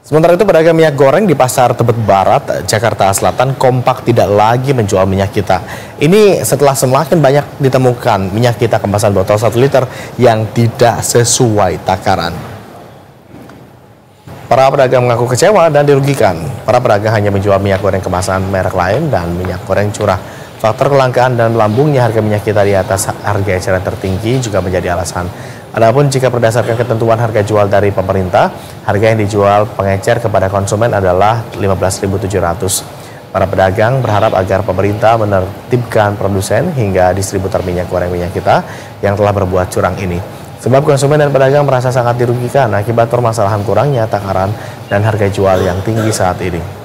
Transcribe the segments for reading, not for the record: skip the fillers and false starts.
Sementara itu pedagang minyak goreng di Pasar Tebet Barat, Jakarta Selatan kompak tidak lagi menjual minyak kita. Ini setelah semakin banyak ditemukan minyak kita kemasan botol 1 liter yang tidak sesuai takaran. Para pedagang mengaku kecewa dan dirugikan. Para pedagang hanya menjual minyak goreng kemasan merek lain dan minyak goreng curah. Faktor kelangkaan dan melambungnya harga minyak kita di atas harga eceran tertinggi juga menjadi alasan. Adapun jika berdasarkan ketentuan harga jual dari pemerintah, harga yang dijual pengecer kepada konsumen adalah Rp15.700. Para pedagang berharap agar pemerintah menertibkan produsen hingga distributor minyak goreng minyak kita yang telah berbuat curang ini. Sebab konsumen dan pedagang merasa sangat dirugikan akibat permasalahan kurangnya takaran dan harga jual yang tinggi saat ini.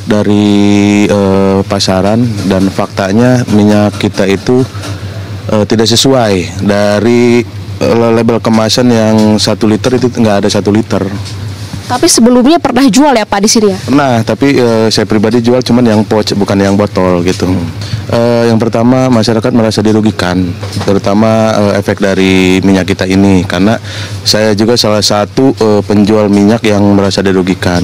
Dari pasaran dan faktanya minyak kita itu tidak sesuai. Dari label kemasan yang 1 liter itu nggak ada 1 liter. Tapi sebelumnya pernah jual ya Pak di sini ya? Nah, tapi saya pribadi jual cuman yang pouch bukan yang botol gitu. Yang pertama masyarakat merasa dirugikan, terutama efek dari minyak kita ini karena saya juga salah satu penjual minyak yang merasa dirugikan.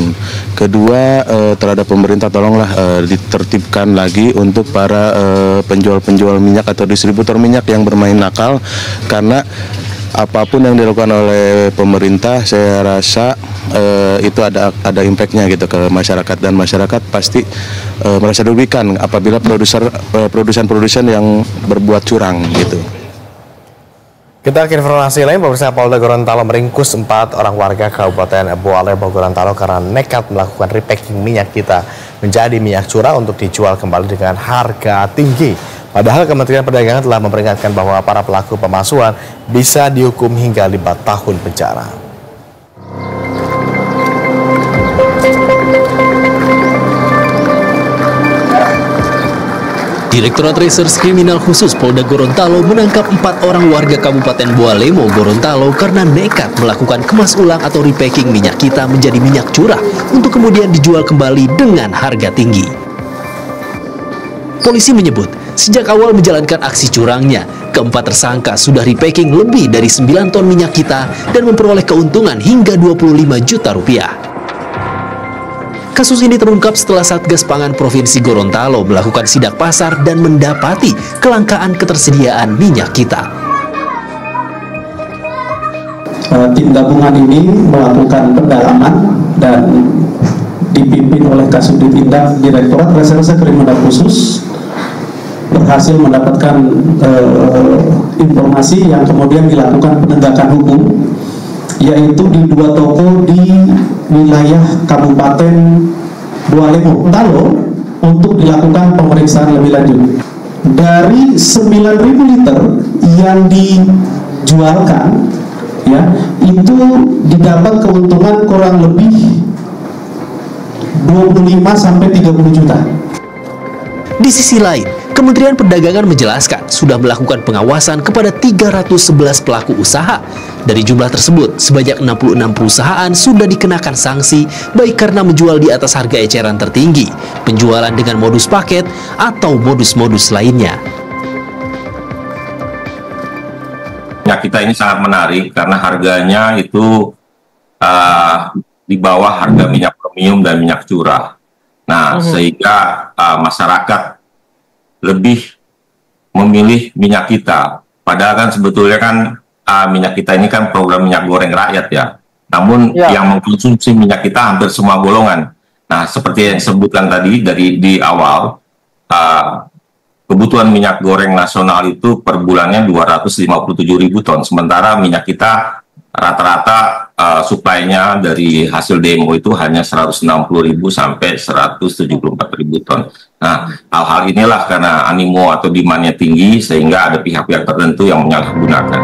Kedua, terhadap pemerintah tolonglah ditertibkan lagi untuk para penjual-penjual minyak atau distributor minyak yang bermain nakal karena apapun yang dilakukan oleh pemerintah saya rasa itu ada impactnya gitu ke masyarakat dan masyarakat pasti merasa dirugikan apabila produsen yang berbuat curang gitu. Kita ke informasi lain, pemirsa. Polda Gorontalo meringkus 4 orang warga Kabupaten Boalebo Gorontalo karena nekat melakukan repacking minyak kita menjadi minyak curah untuk dijual kembali dengan harga tinggi. Padahal Kementerian Perdagangan telah memperingatkan bahwa para pelaku pemalsuan bisa dihukum hingga 5 tahun penjara. Direktorat Reserse Kriminal Khusus Polda Gorontalo menangkap 4 orang warga Kabupaten Boalemo Gorontalo karena nekat melakukan kemas ulang atau repacking minyak kita menjadi minyak curah untuk kemudian dijual kembali dengan harga tinggi. Polisi menyebut, sejak awal menjalankan aksi curangnya, keempat tersangka sudah repacking lebih dari 9 ton minyak kita dan memperoleh keuntungan hingga 25 juta rupiah. Kasus ini terungkap setelah Satgas Pangan Provinsi Gorontalo melakukan sidak pasar dan mendapati kelangkaan ketersediaan minyak kita. Tim gabungan ini melakukan pendalaman dan dipimpin oleh Kasubdit Indah Direktorat Reserse Kriminal Khusus berhasil mendapatkan informasi yang kemudian dilakukan penegakan hukum, yaitu di 2 toko di wilayah Kabupaten Boalemo Gorontalo untuk dilakukan pemeriksaan lebih lanjut. Dari 9.000 liter yang dijualkan, ya, itu didapat keuntungan kurang lebih 25-30 juta. Di sisi lain, Kementerian Perdagangan menjelaskan sudah melakukan pengawasan kepada 311 pelaku usaha. Dari jumlah tersebut, sebanyak 66 perusahaan sudah dikenakan sanksi baik karena menjual di atas harga eceran tertinggi, penjualan dengan modus paket, atau modus-modus lainnya. Minyak kita ini sangat menarik karena harganya itu di bawah harga minyak premium dan minyak curah. Nah, sehingga masyarakat lebih memilih minyak kita. Padahal kan sebetulnya kan minyak kita ini kan program minyak goreng rakyat ya. Namun yang mengkonsumsi minyak kita hampir semua golongan. Nah, seperti yang disebutkan tadi di awal, kebutuhan minyak goreng nasional itu per bulannya 257.000 ton. Sementara minyak kita rata-rata suplainya dari hasil demo itu hanya 160.000 sampai 174.000 ton. Nah, hal-hal inilah karena animo atau demand-nya tinggi sehingga ada pihak-pihak tertentu yang menyalahgunakan.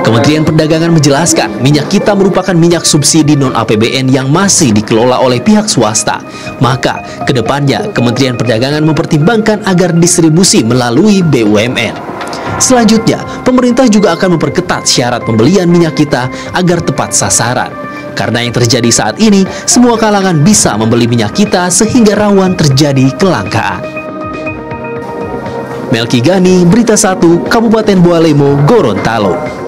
Kementerian Perdagangan menjelaskan minyak kita merupakan minyak subsidi non-APBN yang masih dikelola oleh pihak swasta. Maka, kedepannya Kementerian Perdagangan mempertimbangkan agar distribusi melalui BUMN. Selanjutnya, pemerintah juga akan memperketat syarat pembelian minyak kita agar tepat sasaran. Karena yang terjadi saat ini, semua kalangan bisa membeli minyak kita sehingga rawan terjadi kelangkaan. Melki Gani, Berita 1, Kabupaten Bualemo, Gorontalo.